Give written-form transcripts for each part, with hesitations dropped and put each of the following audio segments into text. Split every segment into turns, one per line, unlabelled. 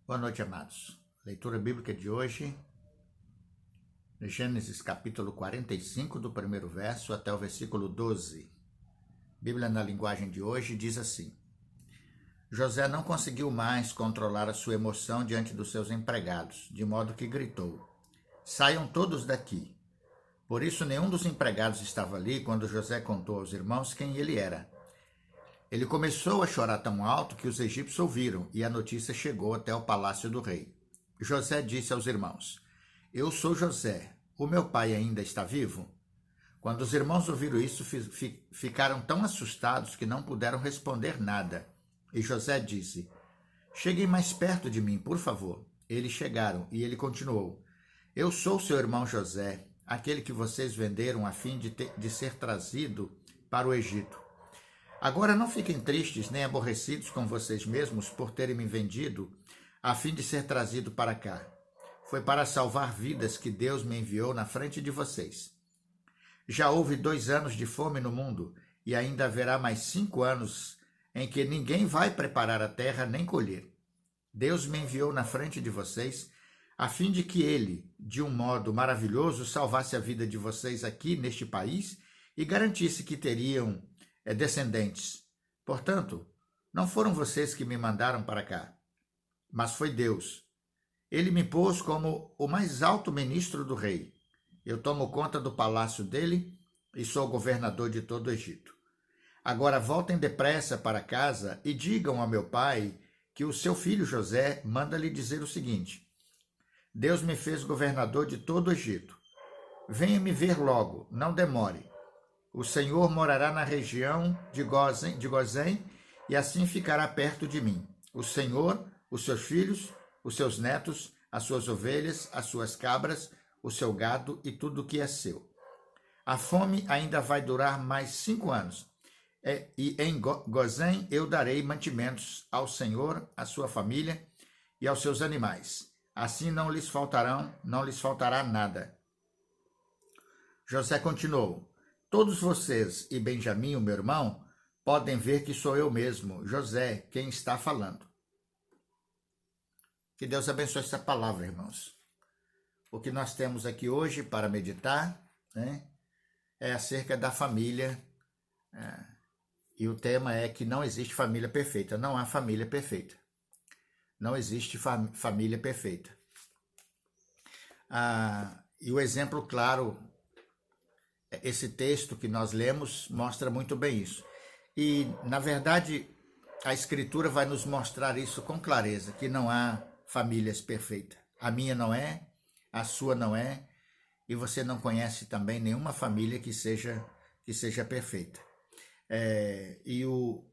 Boa noite, amados. Leitura bíblica de hoje, Gênesis capítulo 45, do primeiro verso até o versículo 12. Bíblia na linguagem de hoje diz assim: José não conseguiu mais controlar a sua emoção diante dos seus empregados, de modo que gritou: Saiam todos daqui. Por isso nenhum dos empregados estava ali quando José contou aos irmãos quem ele era. Ele começou a chorar tão alto que os egípcios ouviram, e a notícia chegou até o palácio do rei. José disse aos irmãos: Eu sou José, o meu pai ainda está vivo? Quando os irmãos ouviram isso, ficaram tão assustados que não puderam responder nada. E José disse: Cheguem mais perto de mim, por favor. Eles chegaram, e ele continuou: Eu sou seu irmão José, aquele que vocês venderam a fim de ser trazido para o Egito. Agora não fiquem tristes nem aborrecidos com vocês mesmos por terem me vendido a fim de ser trazido para cá. Foi para salvar vidas que Deus me enviou na frente de vocês. Já houve 2 anos de fome no mundo e ainda haverá mais 5 anos em que ninguém vai preparar a terra nem colher. Deus me enviou na frente de vocês a fim de que Ele, de um modo maravilhoso, salvasse a vida de vocês aqui neste país e garantisse que teriam descendentes. Portanto, não foram vocês que me mandaram para cá, mas foi Deus. Ele me pôs como o mais alto ministro do rei. Eu tomo conta do palácio dele e sou governador de todo o Egito. Agora voltem depressa para casa e digam ao meu pai que o seu filho José manda lhe dizer o seguinte: Deus me fez governador de todo o Egito. Venha me ver logo, não demore. O Senhor morará na região de Gozém e assim ficará perto de mim. O Senhor, os seus filhos, os seus netos, as suas ovelhas, as suas cabras, o seu gado e tudo o que é seu. A fome ainda vai durar mais 5 anos. E em Gozém eu darei mantimentos ao Senhor, à sua família e aos seus animais. Assim não lhes faltará nada. José continuou: Todos vocês e Benjamim, o meu irmão, podem ver que sou eu mesmo, José, quem está falando. Que Deus abençoe essa palavra, irmãos. O que nós temos aqui hoje para meditar, é acerca da família. E o tema é que não existe família perfeita. Não há família perfeita. Não existe família perfeita. E o exemplo claro, esse texto que nós lemos mostra muito bem isso. E, na verdade, a Escritura vai nos mostrar isso com clareza, que não há famílias perfeitas. A minha não é, a sua não é, e você não conhece também nenhuma família que seja perfeita.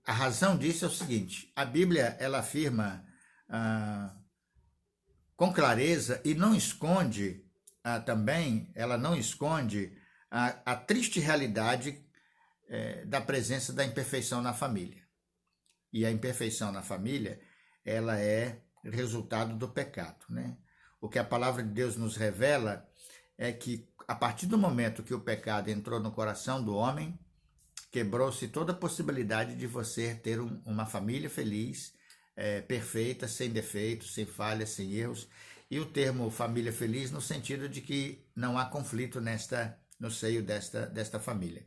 A razão disso é o seguinte: a Bíblia ela afirma com clareza e não esconde ela não esconde a triste realidade da presença da imperfeição na família. E a imperfeição na família, ela é resultado do pecado, O que a palavra de Deus nos revela é que, a partir do momento que o pecado entrou no coração do homem, quebrou-se toda a possibilidade de você ter uma família feliz, perfeita, sem defeitos, sem falhas, sem erros. E o termo família feliz no sentido de que não há conflito no seio desta família.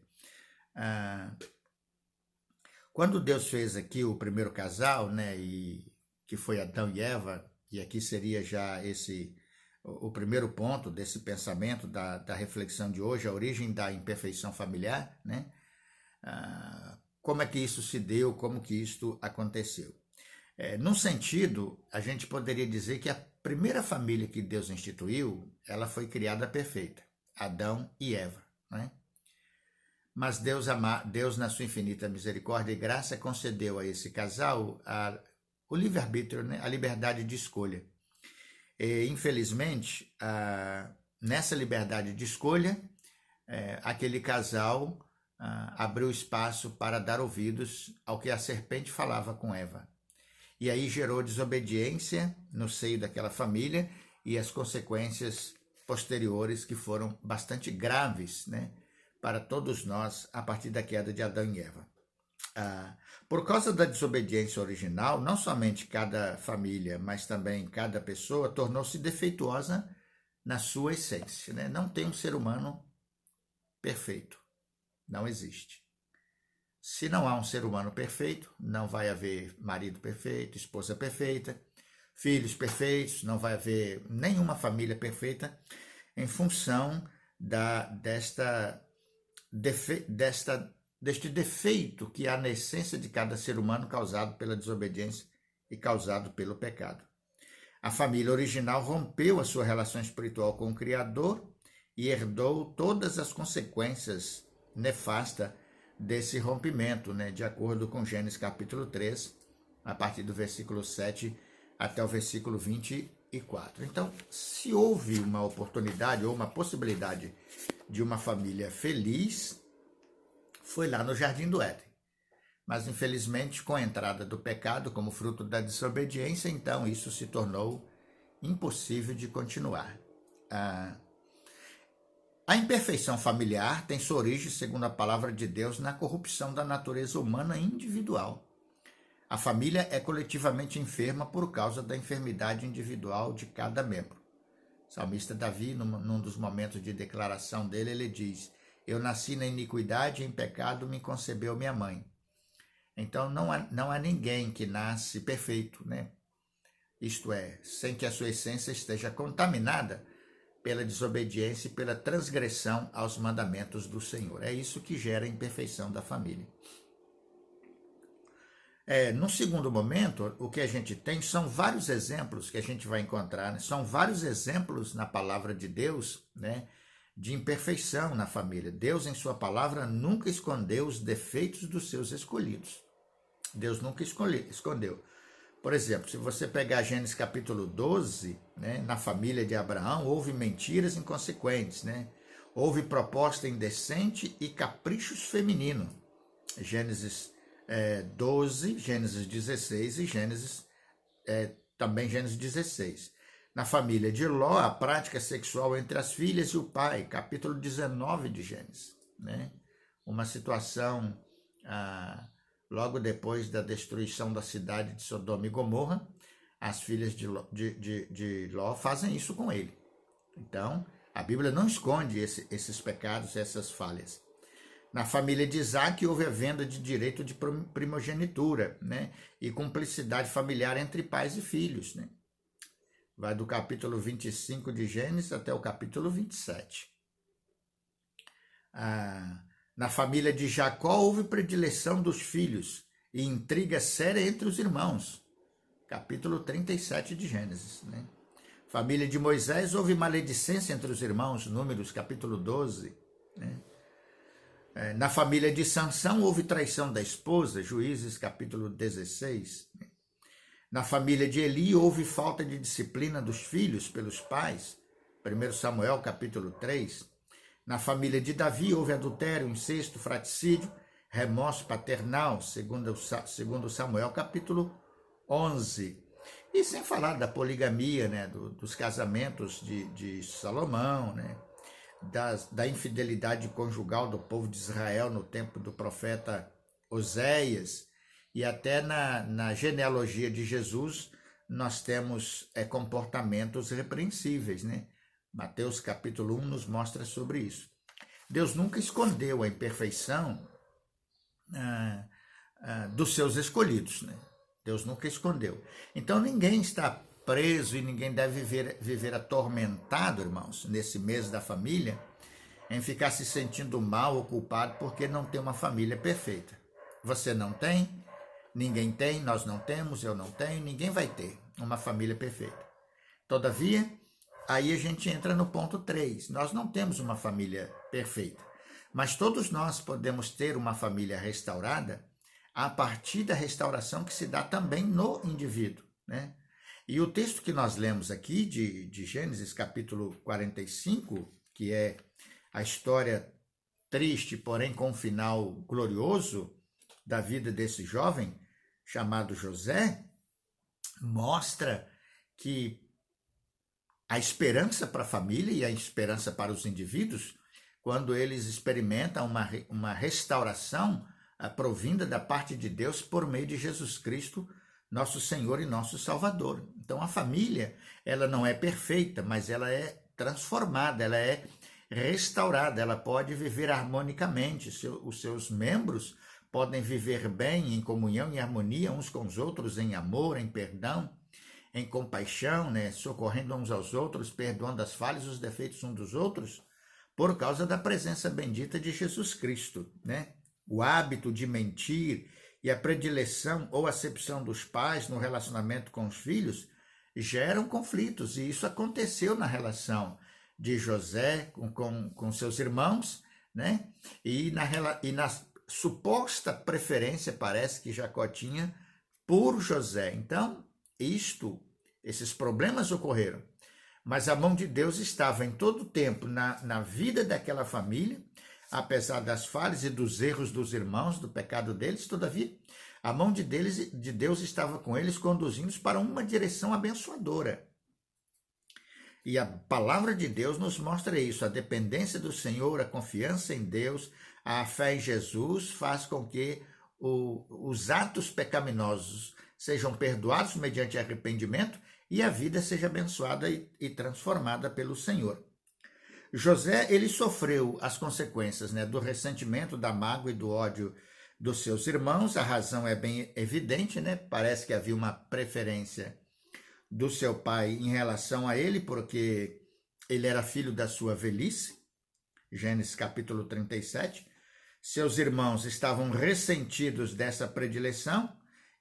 Quando Deus fez aqui o primeiro casal, e que foi Adão e Eva, e aqui seria já o primeiro ponto desse pensamento, da reflexão de hoje, a origem da imperfeição familiar, como é que isso se deu, como que isto aconteceu. Num sentido, a gente poderia dizer que a primeira família que Deus instituiu, ela foi criada perfeita, Adão e Eva, Mas Deus, na sua infinita misericórdia e graça, concedeu a esse casal o livre-arbítrio, a liberdade de escolha. E, infelizmente, nessa liberdade de escolha, aquele casal abriu espaço para dar ouvidos ao que a serpente falava com Eva. E aí gerou desobediência no seio daquela família e as consequências posteriores que foram bastante graves, para todos nós a partir da queda de Adão e Eva. Por causa da desobediência original, não somente cada família, mas também cada pessoa tornou-se defeituosa na sua essência, né? Não tem um ser humano perfeito, não existe. Se não há um ser humano perfeito, não vai haver marido perfeito, esposa perfeita, filhos perfeitos, não vai haver nenhuma família perfeita em função deste defeito que há na essência de cada ser humano causado pela desobediência e causado pelo pecado. A família original rompeu a sua relação espiritual com o Criador e herdou todas as consequências nefastas desse rompimento, né? De acordo com Gênesis capítulo 3, a partir do versículo 7 até o versículo 24. Então, se houve uma oportunidade ou uma possibilidade de uma família feliz, foi lá no Jardim do Éden. Mas, infelizmente, com a entrada do pecado como fruto da desobediência, então isso se tornou impossível de continuar. A imperfeição familiar tem sua origem, segundo a palavra de Deus, na corrupção da natureza humana individual. A família é coletivamente enferma por causa da enfermidade individual de cada membro. O salmista Davi, num dos momentos de declaração dele, ele diz: eu nasci na iniquidade e em pecado me concebeu minha mãe. Então não há ninguém que nasce perfeito, né? Isto é, sem que a sua essência esteja contaminada pela desobediência e pela transgressão aos mandamentos do Senhor. É isso que gera a imperfeição da família. No segundo momento, o que a gente tem são vários exemplos que a gente vai encontrar, né? São vários exemplos na palavra de Deus, né, de imperfeição na família. Deus, em sua palavra, nunca escondeu os defeitos dos seus escolhidos. Deus nunca escondeu. Por exemplo, se você pegar Gênesis capítulo 12, né, na família de Abraão, houve mentiras inconsequentes, né? Houve proposta indecente e caprichos femininos. Gênesis 12, Gênesis 16 e também Gênesis 16. Na família de Ló, a prática sexual entre as filhas e o pai, capítulo 19 de Gênesis, né? Uma situação logo depois da destruição da cidade de Sodoma e Gomorra, as filhas de Ló fazem isso com ele. Então, a Bíblia não esconde esses pecados, essas falhas. Na família de Isaac houve a venda de direito de primogenitura, né? E cumplicidade familiar entre pais e filhos, né? Vai do capítulo 25 de Gênesis até o capítulo 27. Na família de Jacó houve predileção dos filhos e intriga séria entre os irmãos. Capítulo 37 de Gênesis, né? Família de Moisés houve maledicência entre os irmãos. Números, capítulo 12, né? Na família de Sansão houve traição da esposa. Juízes, capítulo 16. Na família de Eli houve falta de disciplina dos filhos pelos pais. 1 Samuel, capítulo 3. Na família de Davi houve adultério, incesto, fratricídio, remorso paternal, segundo Samuel, capítulo 11. E sem falar da poligamia, né, dos casamentos de Salomão, né, da infidelidade conjugal do povo de Israel no tempo do profeta Oséias, e até na genealogia de Jesus nós temos comportamentos repreensíveis, né? Mateus capítulo 1 nos mostra sobre isso. Deus nunca escondeu a imperfeição dos seus escolhidos, né? Deus nunca escondeu. Então ninguém está preso e ninguém deve viver atormentado, irmãos, nesse mês da família, em ficar se sentindo mal ou culpado porque não tem uma família perfeita. Você não tem, ninguém tem, nós não temos, eu não tenho, ninguém vai ter uma família perfeita. Todavia, aí a gente entra no ponto 3. Nós não temos uma família perfeita, mas todos nós podemos ter uma família restaurada a partir da restauração que se dá também no indivíduo, né? E o texto que nós lemos aqui de Gênesis capítulo 45, que é a história triste, porém com um final glorioso da vida desse jovem chamado José, mostra que a esperança para a família e a esperança para os indivíduos, quando eles experimentam uma restauração provinda da parte de Deus por meio de Jesus Cristo, nosso Senhor e nosso Salvador. Então a família, ela não é perfeita, mas ela é transformada, ela é restaurada, ela pode viver harmonicamente, os seus membros podem viver bem, em comunhão e harmonia uns com os outros, em amor, em perdão, em compaixão, né? Socorrendo uns aos outros, perdoando as falhas e os defeitos uns dos outros, por causa da presença bendita de Jesus Cristo, né? O hábito de mentir e a predileção ou acepção dos pais no relacionamento com os filhos geram conflitos, e isso aconteceu na relação de José com seus irmãos, né? E na suposta preferência, parece que Jacó tinha por José. Então, esses problemas ocorreram, mas a mão de Deus estava em todo o tempo na vida daquela família, apesar das falhas e dos erros dos irmãos, do pecado deles. Todavia, a mão de Deus estava com eles, conduzindo-os para uma direção abençoadora. E a palavra de Deus nos mostra isso. A dependência do Senhor, a confiança em Deus, a fé em Jesus faz com que os atos pecaminosos sejam perdoados mediante arrependimento e a vida seja abençoada e transformada pelo Senhor. José, ele sofreu as consequências, né, do ressentimento, da mágoa e do ódio dos seus irmãos. A razão é bem evidente, né? Parece que havia uma preferência do seu pai em relação a ele, porque ele era filho da sua velhice. Gênesis capítulo 37. Seus irmãos estavam ressentidos dessa predileção,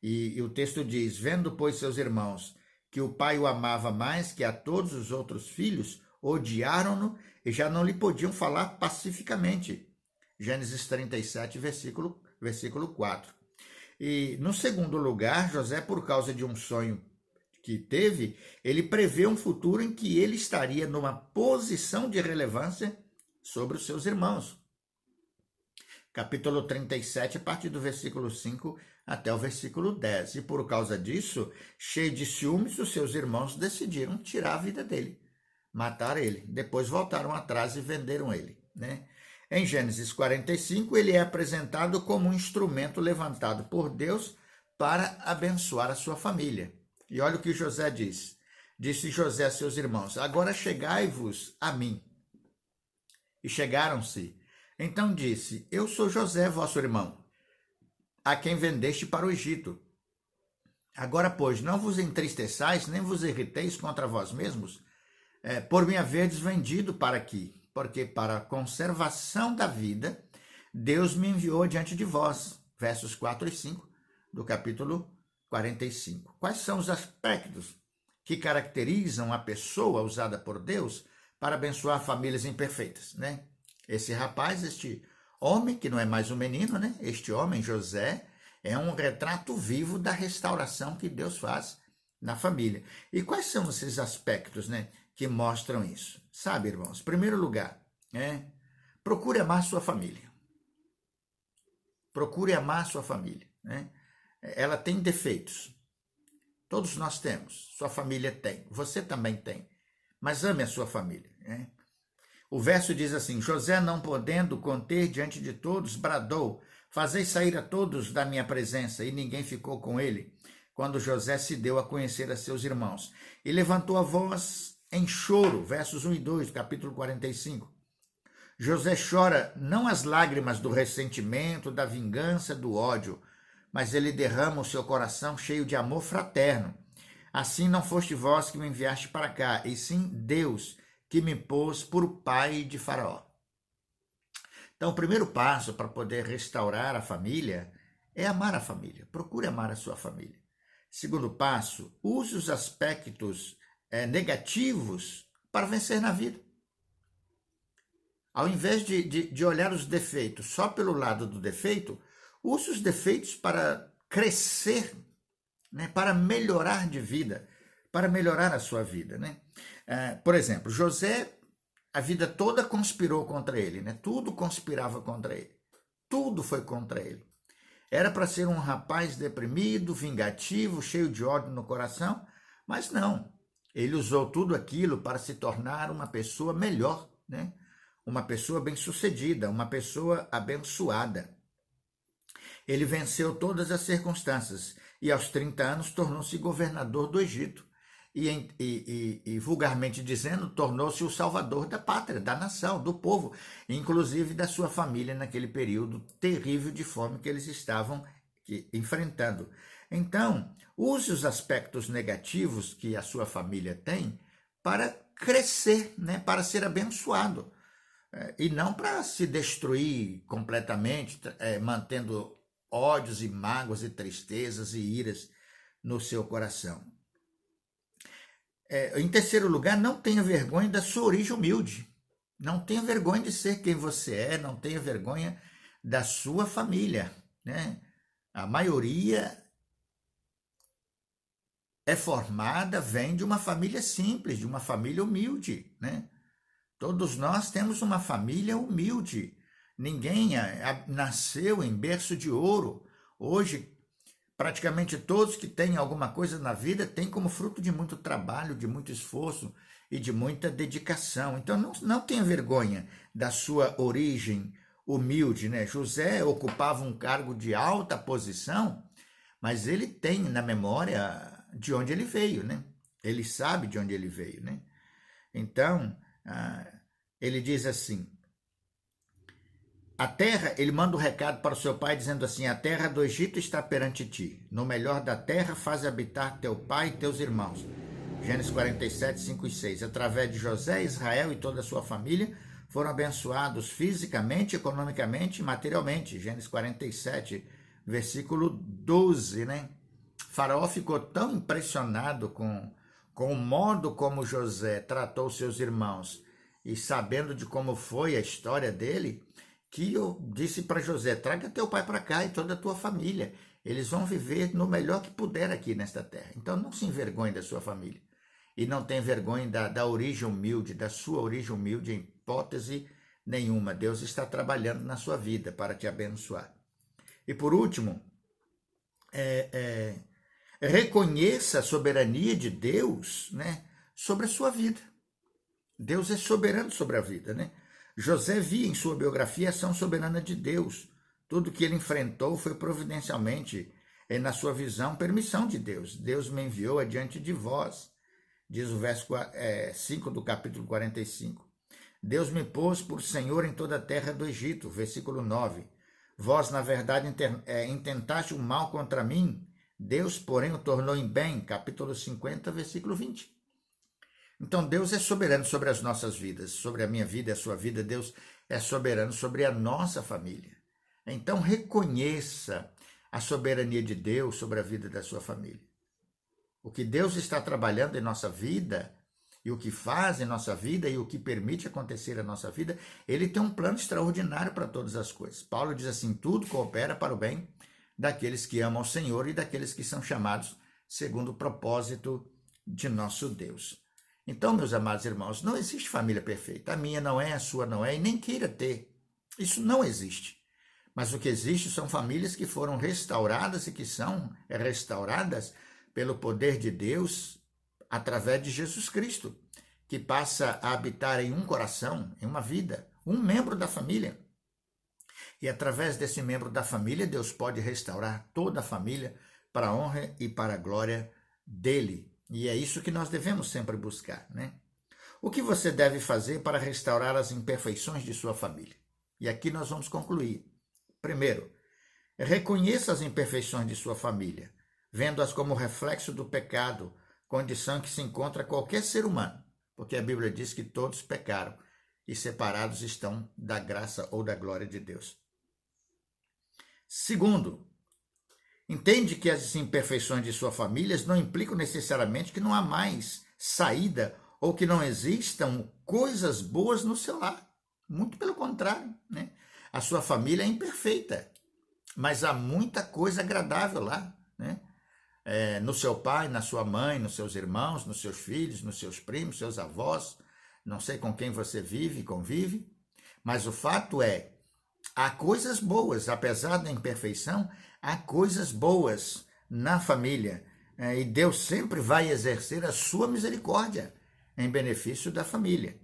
e o texto diz: vendo, pois, seus irmãos que o pai o amava mais que a todos os outros filhos, odiaram-no e já não lhe podiam falar pacificamente. Gênesis 37, versículo 4. E, no segundo lugar, José, por causa de um sonho que teve, ele prevê um futuro em que ele estaria numa posição de relevância sobre os seus irmãos. Capítulo 37, a partir do versículo 5 até o versículo 10. E por causa disso, cheio de ciúmes, os seus irmãos decidiram tirar a vida dele, matar ele. Depois voltaram atrás e venderam ele, né? Em Gênesis 45, ele é apresentado como um instrumento levantado por Deus para abençoar a sua família. E olha o que José diz. Disse José a seus irmãos: agora chegai-vos a mim. E chegaram-se. Então disse: eu sou José, vosso irmão, a quem vendeste para o Egito. Agora, pois, não vos entristeçais, nem vos irriteis contra vós mesmos, por me haverdes vendido para aqui, porque para a conservação da vida, Deus me enviou diante de vós. Versos 4 e 5 do capítulo 45. Quais são os aspectos que caracterizam a pessoa usada por Deus para abençoar famílias imperfeitas, né? Esse rapaz, este homem, que não é mais um menino, né? Este homem, José, é um retrato vivo da restauração que Deus faz na família. E quais são esses aspectos, né, que mostram isso? Sabe, irmãos, em primeiro lugar, procure amar sua família. Procure amar sua família, né? Ela tem defeitos. Todos nós temos. Sua família tem. Você também tem. Mas ame a sua família, né? O verso diz assim: José, não podendo conter diante de todos, bradou: fazei sair a todos da minha presença. E ninguém ficou com ele, quando José se deu a conhecer a seus irmãos. E levantou a voz em choro. Versos 1 e 2, capítulo 45. José chora não as lágrimas do ressentimento, da vingança, do ódio, mas ele derrama o seu coração cheio de amor fraterno. Assim não foste vós que me enviaste para cá, e sim Deus, que me pôs por pai de Faraó. Então, o primeiro passo para poder restaurar a família é amar a família. Procure amar a sua família. Segundo passo, use os aspectos negativos para vencer na vida. Ao invés de olhar os defeitos só pelo lado do defeito, use os defeitos para crescer, né, para melhorar de vida, para melhorar a sua vida, né? Por exemplo, José, a vida toda conspirou contra ele, né? Tudo conspirava contra ele. Tudo foi contra ele. Era para ser um rapaz deprimido, vingativo, cheio de ódio no coração, mas não. Ele usou tudo aquilo para se tornar uma pessoa melhor, né? Uma pessoa bem-sucedida, uma pessoa abençoada. Ele venceu todas as circunstâncias e aos 30 anos tornou-se governador do Egito. E vulgarmente dizendo, tornou-se o salvador da pátria, da nação, do povo, inclusive da sua família naquele período terrível de fome que eles estavam enfrentando. Então, use os aspectos negativos que a sua família tem para crescer, né, para ser abençoado, e não para se destruir completamente, mantendo ódios e mágoas e tristezas e iras no seu coração. Em terceiro lugar, não tenha vergonha da sua origem humilde. Não tenha vergonha de ser quem você é, não tenha vergonha da sua família, né? A maioria vem de uma família simples, de uma família humilde, né? Todos nós temos uma família humilde. Ninguém nasceu em berço de ouro. Hoje, praticamente todos que têm alguma coisa na vida têm como fruto de muito trabalho, de muito esforço e de muita dedicação. Então, não tenha vergonha da sua origem humilde, né? José ocupava um cargo de alta posição, mas ele tem na memória de onde ele veio, né? Ele sabe de onde ele veio, né? Então, ele diz assim, a terra, ele manda um recado para o seu pai dizendo assim, a terra do Egito está perante ti, no melhor da terra faz habitar teu pai e teus irmãos. Gênesis 47, 5 e 6. Através de José, Israel e toda a sua família foram abençoados fisicamente, economicamente e materialmente. Gênesis 47, versículo 12, né? Faraó ficou tão impressionado com o modo como José tratou seus irmãos e sabendo de como foi a história dele, que eu disse para José, traga teu pai para cá e toda a tua família. Eles vão viver no melhor que puder aqui nesta terra. Então não se envergonhe da sua família. E não tenha vergonha da origem humilde, da sua origem humilde, em hipótese nenhuma. Deus está trabalhando na sua vida para te abençoar. E por último, reconheça a soberania de Deus, né, sobre a sua vida. Deus é soberano sobre a vida, né? José via em sua biografia a ação soberana de Deus. Tudo que ele enfrentou foi providencialmente, na sua visão, permissão de Deus. Deus me enviou adiante de vós, diz o verso 5 do capítulo 45. Deus me pôs por Senhor em toda a terra do Egito, versículo 9. Vós, na verdade, intentaste o mal contra mim, Deus, porém, o tornou em bem, capítulo 50, versículo 20. Então, Deus é soberano sobre as nossas vidas, sobre a minha vida e a sua vida. Deus é soberano sobre a nossa família. Então, reconheça a soberania de Deus sobre a vida da sua família. O que Deus está trabalhando em nossa vida, e o que faz em nossa vida, e o que permite acontecer na nossa vida, ele tem um plano extraordinário para todas as coisas. Paulo diz assim, tudo coopera para o bem daqueles que amam ao Senhor e daqueles que são chamados segundo o propósito de nosso Deus. Então, meus amados irmãos, não existe família perfeita. A minha não é, a sua não é, e nem queira ter. Isso não existe. Mas o que existe são famílias que foram restauradas e que são restauradas pelo poder de Deus através de Jesus Cristo, que passa a habitar em um coração, em uma vida, um membro da família. E através desse membro da família, Deus pode restaurar toda a família para a honra e para a glória dele. E é isso que nós devemos sempre buscar, né? O que você deve fazer para restaurar as imperfeições de sua família? E aqui nós vamos concluir. Primeiro, reconheça as imperfeições de sua família, vendo-as como reflexo do pecado, condição em que se encontra qualquer ser humano, porque a Bíblia diz que todos pecaram e separados estão da graça ou da glória de Deus. Segundo, entende que as imperfeições de sua família não implicam necessariamente que não há mais saída ou que não existam coisas boas no seu lar. Muito pelo contrário, né? A sua família é imperfeita, mas há muita coisa agradável lá, né? No seu pai, na sua mãe, nos seus irmãos, nos seus filhos, nos seus primos, seus avós, não sei com quem você vive e convive, mas o fato é, há coisas boas, apesar da imperfeição, há coisas boas na família, e Deus sempre vai exercer a sua misericórdia em benefício da família.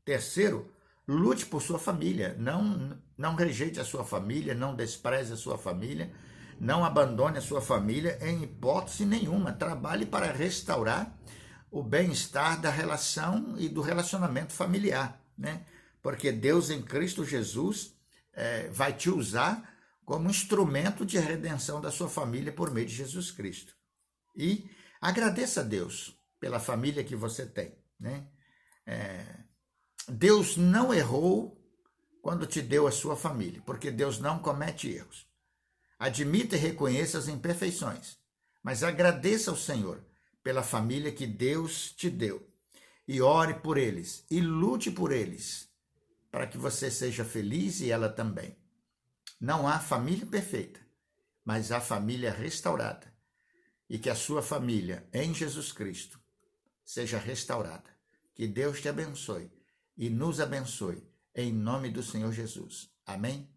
Terceiro, lute por sua família, não rejeite a sua família, não despreze a sua família, não abandone a sua família em hipótese nenhuma. Trabalhe para restaurar o bem-estar da relação e do relacionamento familiar, né? Porque Deus em Cristo Jesus vai te usar como instrumento de redenção da sua família por meio de Jesus Cristo. E agradeça a Deus pela família que você tem, né? Deus não errou quando te deu a sua família, porque Deus não comete erros. Admita e reconheça as imperfeições, mas agradeça ao Senhor pela família que Deus te deu. E ore por eles, e lute por eles, para que você seja feliz e ela também. Não há família perfeita, mas há família restaurada. E que a sua família em Jesus Cristo seja restaurada. Que Deus te abençoe e nos abençoe, em nome do Senhor Jesus. Amém?